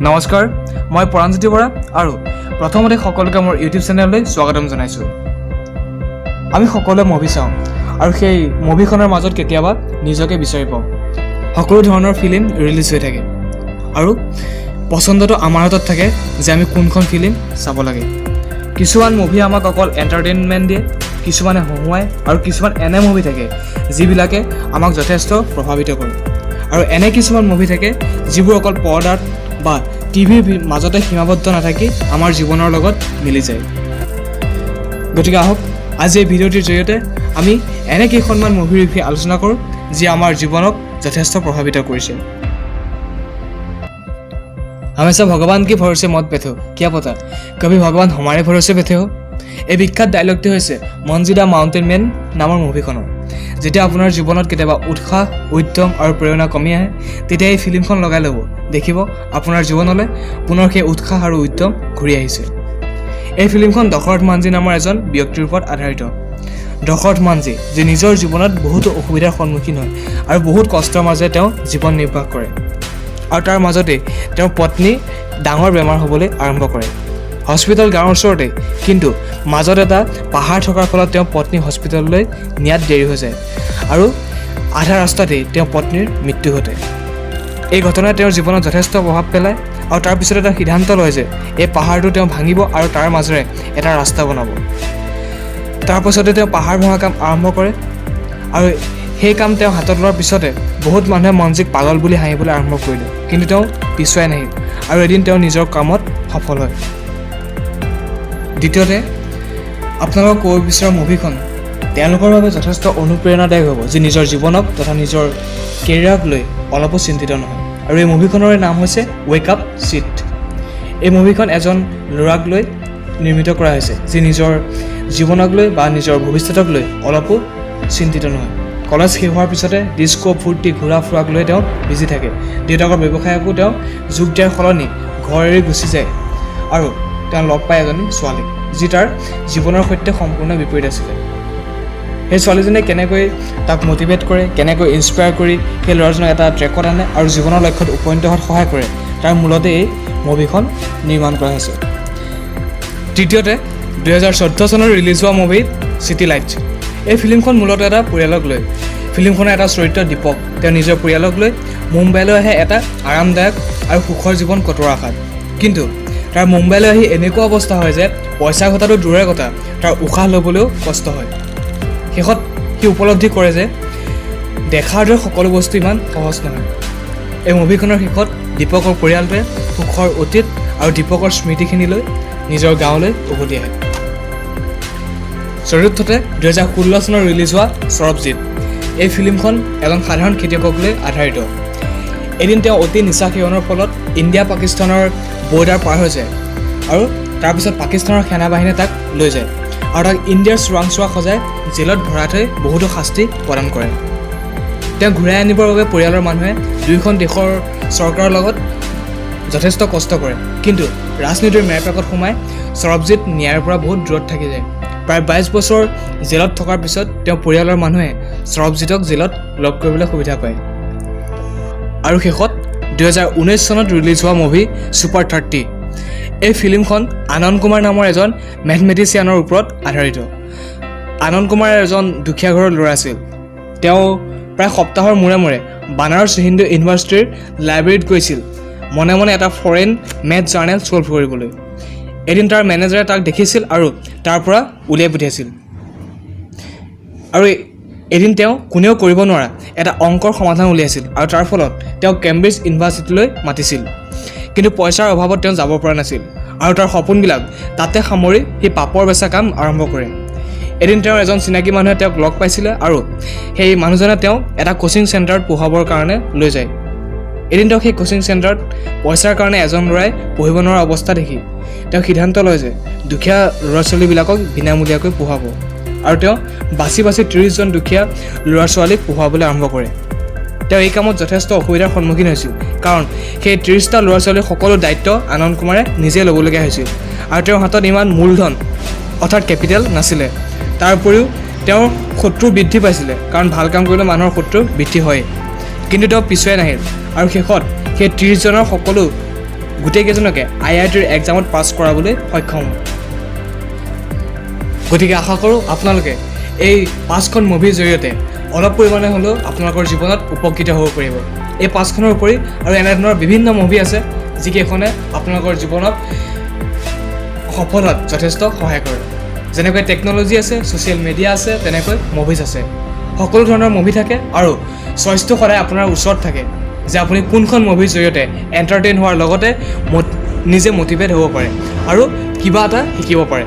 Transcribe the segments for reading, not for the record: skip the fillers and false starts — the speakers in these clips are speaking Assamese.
নমস্কাৰ, মই পৰাঞ্জিত বৰা আৰু প্ৰথমতে সকলোকে মোৰ ইউটিউব চেনেললৈ স্বাগতম জনাইছোঁ। আমি সকলোৱে মুভি চাওঁ আৰু সেই মুভিখনৰ মাজত কেতিয়াবা নিজকে বিচাৰি পাওঁ। সকলো ধৰণৰ ফিল্ম ৰিলিজ হৈ থাকে আৰু পচন্দটো আমাৰ হাতত থাকে যে আমি কোনখন ফিল্ম চাব লাগে। কিছুমান মুভি আমাক অকল এণ্টাৰটেইনমেণ্ট দিয়ে, কিছুমানে হহুৱায় আৰু কিছুমান এনে মুভি থাকে যিবিলাকে আমাক যথেষ্ট প্ৰভাৱিত কৰে। আৰু এনে কিছুমান মুভি থাকে যিবোৰ অকল পৰ্দাত বা টিভিৰ মাজতে সীমাবদ্ধ নাথাকি আমাৰ জীৱনৰ লগত মিলি যায়। গতিকে আহক আজি এই ভিডিঅ'টিৰ জৰিয়তে আমি এনে কেইখনমান মুভিৰ বিষয়ে আলোচনা কৰোঁ যি আমাৰ জীৱনক যথেষ্ট প্ৰভাৱিত কৰিছে। हमेशा भगवान की भरोसे मत बैठो, क्या पता कभी भगवान हमारे भरोसे बैठे हो। এই বিখ্যাত ডায়লগটি হৈছে মঞ্জি দ্য মাউণ্টেইন মেন নামৰ মুভিখনৰ। যেতিয়া আপোনাৰ জীৱনত কেতিয়াবা উৎসাহ, উদ্যম আৰু প্ৰেৰণা কমি আহে, তেতিয়া এই ফিল্মখন লগাই ল'ব, দেখিব আপোনাৰ জীৱনলৈ পুনৰ সেই উৎসাহ আৰু উদ্যম ঘূৰি আহিছে। এই ফিল্মখন দশৰথ মাঞ্জি নামৰ এজন ব্যক্তিৰ ওপৰত আধাৰিত। দশৰথ মাঞ্জি যি নিজৰ জীৱনত বহুতো অসুবিধাৰ সন্মুখীন হয় আৰু বহুত কষ্টৰ মাজেৰে তেওঁ জীৱন নিৰ্বাহ কৰে আৰু তাৰ মাজতে তেওঁৰ পত্নী ডাঙৰ বেমাৰ হ'বলৈ আৰম্ভ কৰে। হস্পিটেল গাঁৱৰ ওচৰতে, কিন্তু মাজত এটা পাহাৰ থকাৰ ফলত তেওঁ পত্নী হস্পিটেললৈ নিয়াত দেৰি হৈ যায় আৰু আধা ৰাস্তাতেই তেওঁ পত্নীৰ মৃত্যু ঘটে। এই ঘটনাই তেওঁৰ জীৱনত যথেষ্ট প্ৰভাৱ পেলায় আৰু তাৰপিছতে তেওঁ সিদ্ধান্ত লয় যে এই পাহাৰটো তেওঁ ভাঙিব আৰু তাৰ মাজেৰে এটা ৰাস্তা বনাব। তাৰপাছতে তেওঁ পাহাৰ ভঙা কাম আৰম্ভ কৰে আৰু সেই কাম তেওঁ হাতত লোৱাৰ পিছতে বহুত মানুহে মঞ্জিক পাগল বুলি হাঁহিবলৈ আৰম্ভ কৰিলে, কিন্তু তেওঁ পিছুৱাই নাহিল আৰু এদিন তেওঁ নিজৰ কামত সফল হয়। দ্বিতীয়তে আপোনালোকক ক'ব বিচৰা মুভিখন তেওঁলোকৰ বাবে যথেষ্ট অনুপ্ৰেৰণাদায়ক হ'ব যি নিজৰ জীৱনক তথা নিজৰ কেৰিয়াৰক লৈ অলপো চিন্তিত নহয়। আৰু এই মুভিখনৰ নাম হৈছে ৱেক আপ চিট। এই মুভিখন এজন ল'ৰাক লৈ নিৰ্মিত কৰা হৈছে যি নিজৰ জীৱনক লৈ বা নিজৰ ভৱিষ্যতক লৈ অলপো চিন্তিত নহয়। কলেজ শেষ হোৱাৰ পিছতে ডিস্কো, ফূৰ্তি, ঘূৰা ফুৰাক লৈ তেওঁ বিজি থাকে। দেউতাকৰ ব্যৱসায়কো তেওঁ যোগ দিয়াৰ সলনি ঘৰ এৰি গুচি যায় আৰু তেওঁ লগ পায় এজনী ছোৱালীক যি তাৰ জীৱনৰ সৈতে সম্পূৰ্ণ বিপৰীত আছিলে। সেই ছোৱালীজনীয়ে কেনেকৈ তাক মটিভেট কৰে, কেনেকৈ ইনস্পায়াৰ কৰি সেই ল'ৰাজনক এটা ট্ৰেকত আনে আৰু জীৱনৰ লক্ষ্যত উপনীত হোৱাত সহায় কৰে, তাৰ মূলতে এই মুভিখন নিৰ্মাণ কৰা হৈছে। তৃতীয়তে 2014 চনত ৰিলিজ হোৱা মুভি চিটি লাইটছ। এই ফিল্মখন মূলতঃ এটা পৰিয়ালক লৈ। ফিল্মখনৰ এটা চৰিত্ৰ দীপক তেওঁ নিজৰ পৰিয়ালক লৈ মুম্বাইলৈ আহে এটা আৰামদায়ক আৰু সুখৰ জীৱন কটোৱাৰ আশাত। কিন্তু তাৰ মুম্বাইলৈ আহি এনেকুৱা অৱস্থা হয় যে পইচা ঘটাটো দূৰৰে কথা, তাৰ উশাহ ল'বলৈও কষ্ট হয়। শেষত সি উপলব্ধি কৰে যে দেখাৰ দৰে সকলো বস্তু ইমান সহজ নহয়। এই মুভিখনৰ শেষত দীপকৰ পৰিয়ালটোৱে সুখৰ অতীত আৰু দীপকৰ স্মৃতিখিনি লৈ নিজৰ গাঁৱলৈ উভতি আহে। চতুৰ্থতে 2016 চনত ৰিলিজ হোৱা সৰবজিত। এই ফিল্মখন এজন সাধাৰণ খেতিয়কক লৈ আধাৰিত। এদিন তেওঁ অতি নিচা সেৱনৰ ফলত ইণ্ডিয়া পাকিস্তানৰ বৰ্ডাৰ পাৰ হৈ যায় আৰু তাৰপিছত পাকিস্তানৰ সেনাবাহিনীয়ে তাক লৈ যায় আৰু তাক ইণ্ডিয়াৰ চোৰাংচোৱা সজাই জেলত ভৰাই থৈ বহুতো শাস্তি প্ৰদান কৰে। তেওঁ ঘূৰাই আনিবৰ বাবে পৰিয়ালৰ মানুহে দুয়োখন দেশৰ চৰকাৰৰ লগত যথেষ্ট কষ্ট কৰে, কিন্তু ৰাজনীতিৰ মেৰপাকত সোমাই সৰবজিত ন্যায়ৰ পৰা বহুত দূৰত থাকি যায়। প্ৰায় 22 বছৰ জেলত থকাৰ পিছত তেওঁ পৰিয়ালৰ মানুহে সৰবজিতক জেলত লগ কৰিবলৈ সুবিধা পায়। আৰু শেষত 2019 চনত ৰিলিজ হোৱা মুভি ছুপাৰ 30। এই ফিল্মখন আনন্দ কুমাৰ নামৰ এজন মেথমেটিচিয়ানৰ ওপৰত আধাৰিত। আনন্দ কুমাৰ এজন দুখীয়া ঘৰৰ ল'ৰা আছিল। তেওঁ প্ৰায় সপ্তাহৰ মূৰে মূৰে বানাৰস হিন্দু ইউনিভাৰ্চিটিৰ লাইব্ৰেৰীত গৈছিল মনে মনে এটা ফৰেইন মেথ জাৰ্নেল ছল্ভ কৰিবলৈ। এদিন তাৰ মেনেজাৰে তাক দেখিছিল আৰু তাৰ পৰা উলিয়াই পঠিয়াইছিল। আৰু এদিন তেওঁ কোনেও কৰিব নোৱাৰা এটা অংকৰ সমাধান উলিয়াইছিল আৰু তাৰ ফলত তেওঁক কেম্ব্ৰিজ ইউনিভাৰ্চিটিলৈ মাতিছিল। কিন্তু পইচাৰ অভাৱত তেওঁ যাব পৰা নাছিল আৰু তাৰ সপোনবিলাক তাতে সামৰি সি পাপৰ বেচা কাম আৰম্ভ কৰে। এদিন তেওঁৰ এজন চিনাকি মানুহে তেওঁক লগ পাইছিলে আৰু সেই মানুহজনে তেওঁক এটা কোচিং চেণ্টাৰত পঢ়াবৰ কাৰণে লৈ যায়। এদিন তেওঁ সেই কোচিং চেণ্টাৰত পইচাৰ কাৰণে এজন ল'ৰাই পঢ়িব নোৱাৰা অৱস্থা দেখি তেওঁ সিদ্ধান্ত লয় যে দুখীয়া ল'ৰা ছোৱালীবিলাকক বিনামূলীয়াকৈ পঢ়াব আৰু তেওঁ বাছি 30জন দুখীয়া ল'ৰা ছোৱালীক পঢ়ুৱাবলৈ আৰম্ভ কৰে। তেওঁ এই কামত যথেষ্ট অসুবিধাৰ সন্মুখীন হৈছিল কাৰণ সেই 30টা ল'ৰা ছোৱালীৰ সকলো দায়িত্ব আনন্দ কুমাৰে নিজে ল'বলগীয়া হৈছিল আৰু তেওঁৰ হাতত ইমান মূলধন অৰ্থাৎ কেপিটেল নাছিলে। তাৰ উপৰিও তেওঁৰ শত্ৰু বৃদ্ধি পাইছিলে কাৰণ ভাল কাম কৰিলে মানুহৰ শত্ৰু বৃদ্ধি হয়। কিন্তু তেওঁ পিছুৱাই নাহিল আৰু শেষত সেই 30জনৰ সকলো গোটেইকেইজনকে IITৰ এক্সামত পাছ কৰাবলৈ সক্ষম হ'ব। গতিকে আশা কৰোঁ আপোনালোকে এই 5খন মুভিৰ জৰিয়তে অলপ পৰিমাণে হ'লেও আপোনালোকৰ জীৱনত উপকৃত হ'ব পাৰিব। এই 5খনৰ উপৰি আৰু এনেধৰণৰ বিভিন্ন মুভি আছে যিকেইখনে আপোনালোকৰ জীৱনত সফল হোৱাত যথেষ্ট সহায় কৰে। যেনেকৈ টেকন'লজি আছে, ছ'চিয়েল মিডিয়া আছে, তেনেকৈ মুভিজ আছে। সকলো ধৰণৰ মুভি থাকে আৰু চইচটো সদায় আপোনাৰ ওচৰত থাকে যে আপুনি কোনখন মুভিৰ জৰিয়তে এণ্টাৰটেইন হোৱাৰ লগতে নিজে মটিভেট হ'ব পাৰে আৰু কিবা এটা শিকিব পাৰে।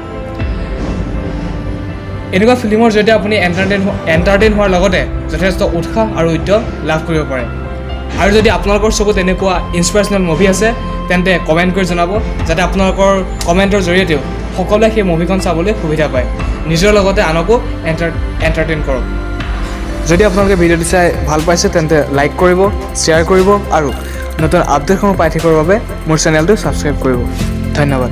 এনেকুৱা ফিল্মৰ জৰিয়তে আপুনি এণ্টাৰটেইন হোৱাৰ লগতে যথেষ্ট উৎসাহ আৰু উদ্যম লাভ কৰিব পাৰে। আৰু যদি আপোনালোকৰ চকুত এনেকুৱা ইনস্পিৰেশ্যনেল মুভি আছে তেন্তে কমেণ্ট কৰি জনাব, যাতে আপোনালোকৰ কমেণ্টৰ জৰিয়তেও সকলোৱে সেই মুভিখন চাবলৈ সুবিধা পায়। নিজৰ লগতে আনকো এণ্টাৰটেইন কৰক। যদি আপোনালোকে ভিডিঅ'টো চাই ভাল পাইছে তেন্তে লাইক কৰিব, শ্বেয়াৰ কৰিব আৰু নতুন আপডেটসমূহ পাই থাকিবৰ বাবে মোৰ চেনেলটো ছাবস্ক্ৰাইব কৰিব। ধন্যবাদ।